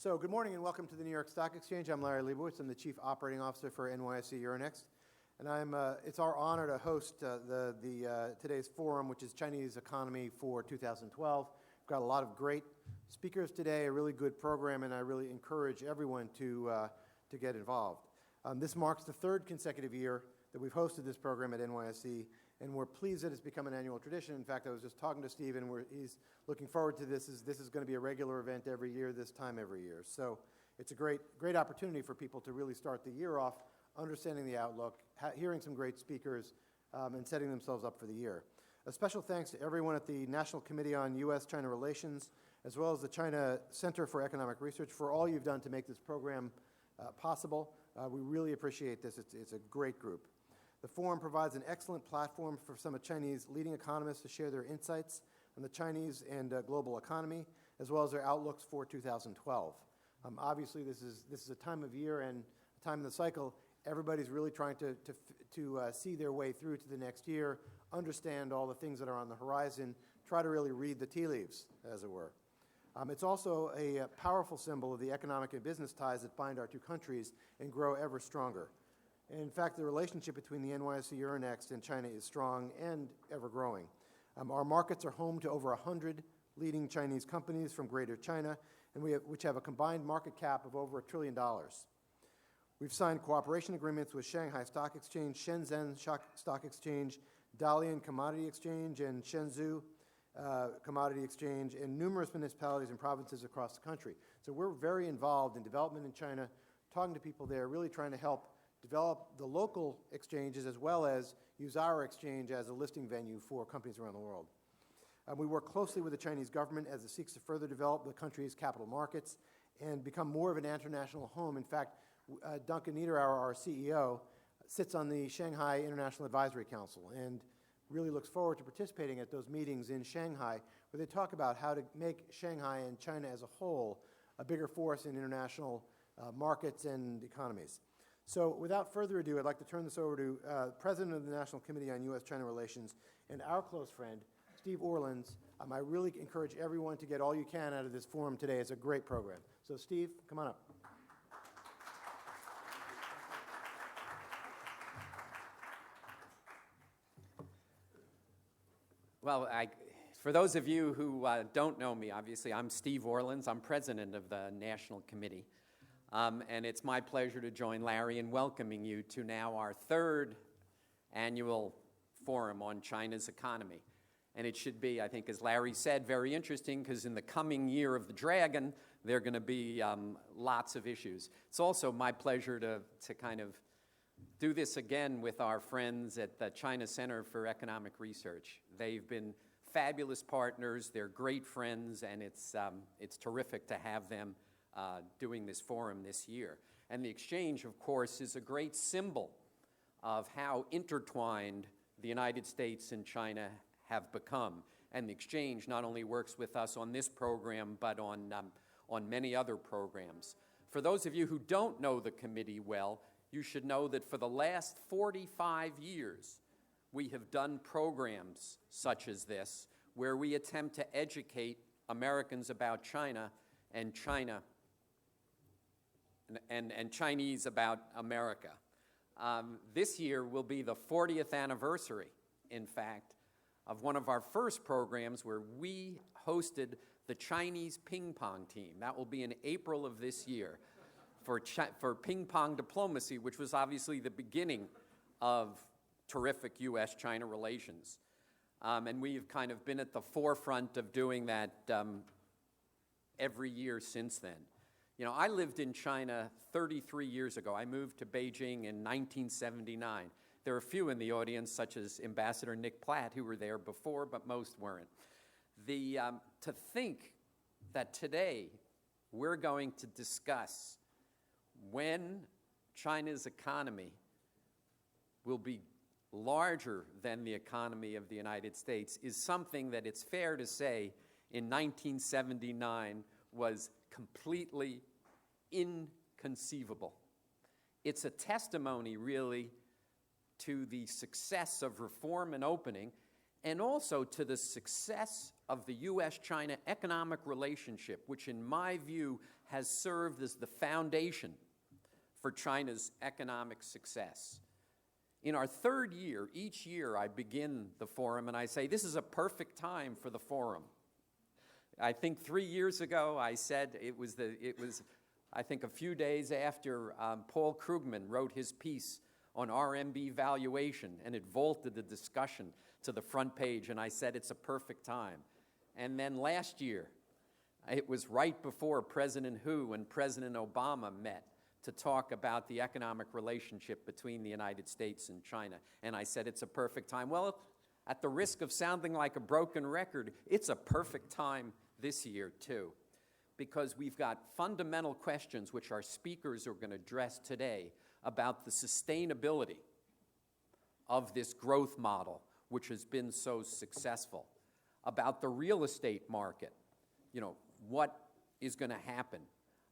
So good morning and welcome to the New York Stock Exchange. I'm Larry Leibowitz. I'm the Chief Operating Officer for NYSE Euronext. And it's our honor to host today's forum, which is Chinese Economy for 2012. We've got a lot of great speakers today, a really good program, and I really encourage everyone to get involved. This marks the third consecutive year that we've hosted this program at NYSE, and we're pleased that it's become an annual tradition. In fact, I was just talking to Steve, and he's looking forward to this. This is going to be a regular event every year, this time every year. So it's a great opportunity for people to really start the year off understanding the outlook, hearing some great speakers, and setting themselves up for the year. A special thanks to everyone at the National Committee on U.S. China Relations, as well as the China Center for Economic Research, for all you've done to make this program possible. We really appreciate this. It's a great group. The forum provides an excellent platform for some of Chinese leading economists to share their insights on the Chinese and global economy, as well as their outlooks for 2012. Obviously, this is a time of year and a time in the cycle. Everybody's really trying to see their way through to the next year, understand all the things that are on the horizon, try to really read the tea leaves, as it were. It's also a powerful symbol of the economic and business ties that bind our two countries and grow ever stronger. And in fact, the relationship between the NYSE Euronext and China is strong and ever growing. Our markets are home to over 100 leading Chinese companies from Greater China, and which have a combined market cap of over $1 trillion. We've signed cooperation agreements with Shanghai Stock Exchange, Shenzhen Stock Exchange, Dalian Commodity Exchange, and Shenzhou Commodity Exchange, and numerous municipalities and provinces across the country. So we're very involved in development in China, talking to people there, really trying to help develop the local exchanges as well as use our exchange as a listing venue for companies around the world. We work closely with the Chinese government as it seeks to further develop the country's capital markets and become more of an international home. In fact, Duncan Niederauer, our CEO, sits on the Shanghai International Advisory Council and really looks forward to participating at those meetings in Shanghai where they talk about how to make Shanghai and China as a whole a bigger force in international markets and economies. So without further ado, I'd like to turn this over to President of the National Committee on U.S. China Relations and our close friend, Steve Orlins. I really encourage everyone to get all you can out of this forum today. It's a great program. So Steve, come on up. Well, for those of you who don't know me, obviously, I'm Steve Orlins. I'm president of the National Committee. And it's my pleasure to join Larry in welcoming you to now our third annual forum on China's economy. And it should be, I think, as Larry said, very interesting because in the coming year of the dragon, there are going to be lots of issues. It's also my pleasure to kind of do this again with our friends at the China Center for Economic Research. They've been fabulous partners, they're great friends, and it's terrific to have them doing this forum this year. And the exchange, of course, is a great symbol of how intertwined the United States and China have become. And the exchange not only works with us on this program, but on many other programs. For those of you who don't know the committee well, you should know that for the last 45 years, we have done programs such as this, where we attempt to educate Americans about China and China and Chinese about America. This year will be the 40th anniversary, in fact, of one of our first programs where we hosted the Chinese ping pong team. That will be in April of this year for ping pong diplomacy, which was obviously the beginning of terrific U.S. China relations. And we've kind of been at the forefront of doing that every year since then. You know, I lived in China 33 years ago. I moved to Beijing in 1979. There are a few in the audience, such as Ambassador Nick Platt, who were there before, but most weren't. To think that today we're going to discuss when China's economy will be larger than the economy of the United States is something that it's fair to say in 1979 was completely inconceivable. It's a testimony, really, to the success of reform and opening and also to the success of the U.S. China economic relationship, which in my view has served as the foundation for China's economic success. In our third year, each year I begin the forum and I say, this is a perfect time for the forum. I think 3 years ago I said it was I think a few days after Paul Krugman wrote his piece on RMB valuation, and it vaulted the discussion to the front page, and I said it's a perfect time. And then last year, it was right before President Hu and President Obama met to talk about the economic relationship between the United States and China, and I said it's a perfect time. Well, at the risk of sounding like a broken record, it's a perfect time this year too, because we've got fundamental questions which our speakers are going to address today about the sustainability of this growth model which has been so successful, about the real estate market, what is going to happen,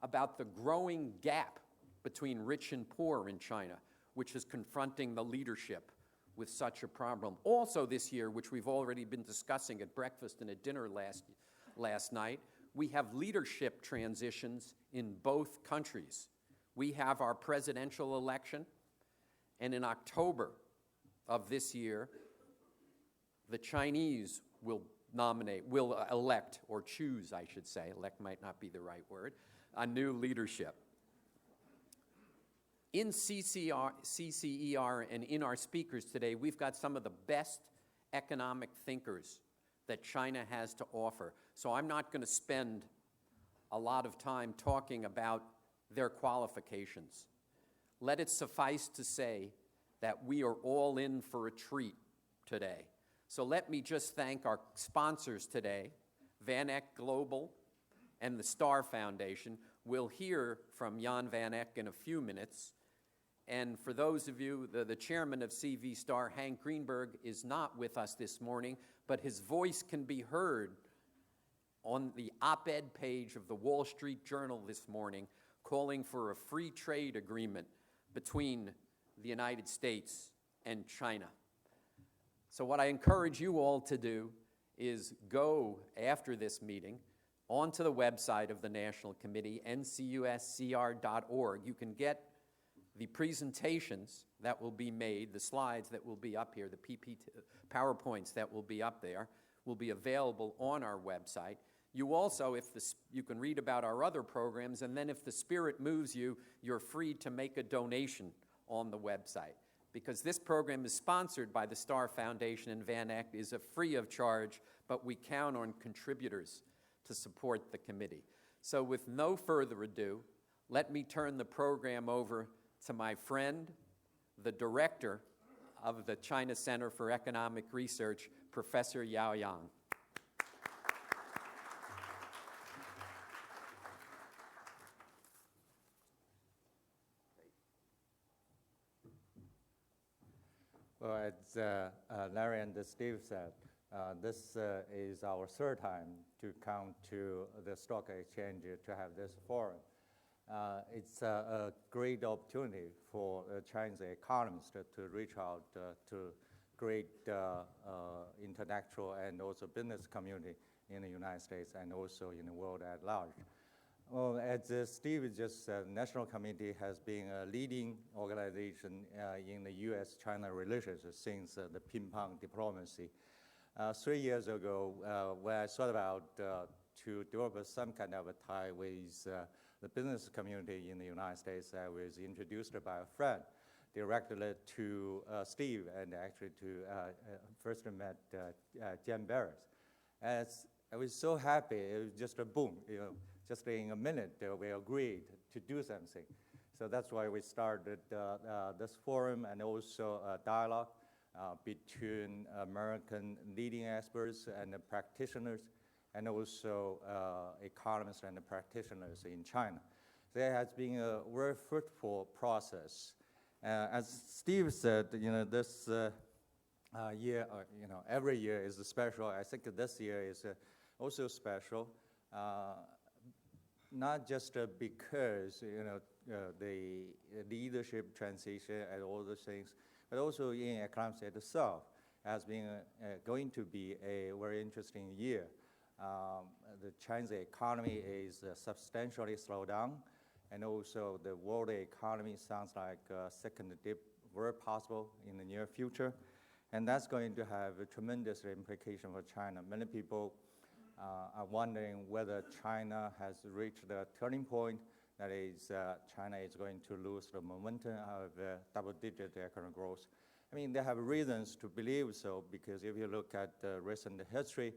about the growing gap between rich and poor in China, which is confronting the leadership with such a problem. Also this year, which we've already been discussing at breakfast and at dinner last night, we have leadership transitions in both countries. We have our presidential election, and in October of this year, the Chinese will elect, or choose, I should say, elect might not be the right word, a new leadership. In CCER and in our speakers today, we've got some of the best economic thinkers that China has to offer. So I'm not going to spend a lot of time talking about their qualifications. Let it suffice to say that we are all in for a treat today. So let me just thank our sponsors today, Van Eck Global and the Star Foundation. We'll hear from Jan Van Eck in a few minutes. And for those of you, the chairman of CV Star, Hank Greenberg, is not with us this morning, but his voice can be heard on the op-ed page of the Wall Street Journal this morning, calling for a free trade agreement between the United States and China. So what I encourage you all to do is go after this meeting onto the website of the National Committee, ncuscr.org. You can get the presentations that will be made, the slides that will be up here, the PowerPoints that will be up there, will be available on our website. You also, you can read about our other programs, and then if the spirit moves you, you're free to make a donation on the website. Because this program is sponsored by the Star Foundation and Van Eck, is free of charge, but we count on contributors to support the committee. So with no further ado, let me turn the program over to my friend, the director of the China Center for Economic Research, Professor Yao Yang. Well, as Larry and Steve said, this is our third time to come to the stock exchange to have this forum. It's a great opportunity for Chinese economists to reach out to great intellectual and also business community in the United States and also in the world at large. Well, as Steve just said, National Committee has been a leading organization in the U.S. China Relations since the ping-pong diplomacy. 3 years ago, when I thought about to develop some kind of a tie with the business community in the United States, I was introduced by a friend directly to Steve, and actually to first met Jen Barris. And I was so happy, it was just a boom, just in a minute, we agreed to do something. So that's why we started this forum and also a dialogue between American leading experts and practitioners, and also economists and practitioners in China. There has been a very fruitful process. As Steve said, this year, every year is special. I think this year is also special. Not just because the leadership transition and all those things, but also in economics itself. has been going to be a very interesting year. The Chinese economy is substantially slowed down, and also the world economy sounds like a second dip very possible in the near future, and that's going to have a tremendous implication for China. Many people are wondering whether China has reached the turning point, that is, China is going to lose the momentum of double-digit economic growth. I mean, they have reasons to believe so, because if you look at recent history,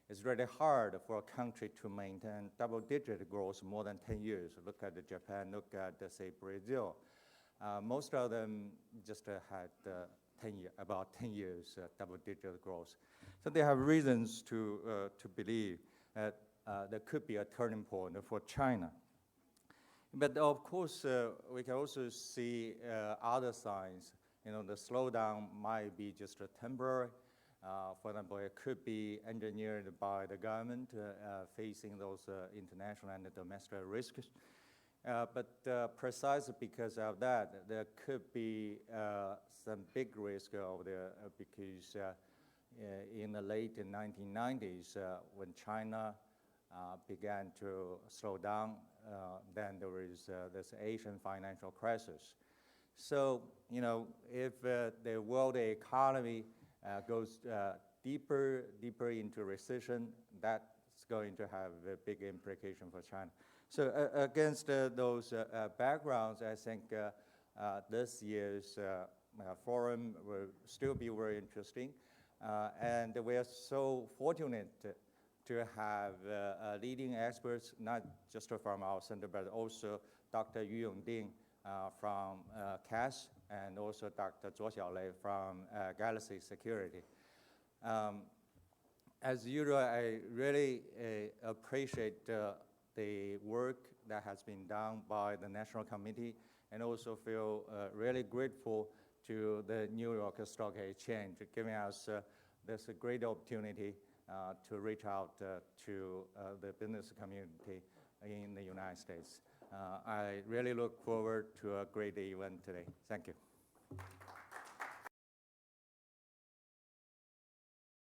it's really hard for a country to maintain double-digit growth more than 10 years. Look at Japan, look at, say, Brazil. Most of them just had about 10 years double-digit growth. So they have reasons to believe that there could be a turning point for China. But of course, we can also see other signs. You know, the slowdown might be just temporary. For example, it could be engineered by the government facing those international and domestic risks. But precisely because of that, there could be some big risk over there because in the late 1990s, when China began to slow down, then there was this Asian financial crisis. So, you know, if the world economy goes deeper into recession, that's going to have a big implication for China. So against those backgrounds, I think this year's forum will still be very interesting. And we are so fortunate to have leading experts, not just from our center, but also Dr. Yu Yongding from CAS, and also Dr. Zhuo Xiaolei from Galaxy Security. As usual, I really appreciate the work that has been done by the National Committee, and also feel really grateful to the New York Stock Exchange, giving us this great opportunity to reach out to the business community in the United States. I really look forward to a great event today. Thank you.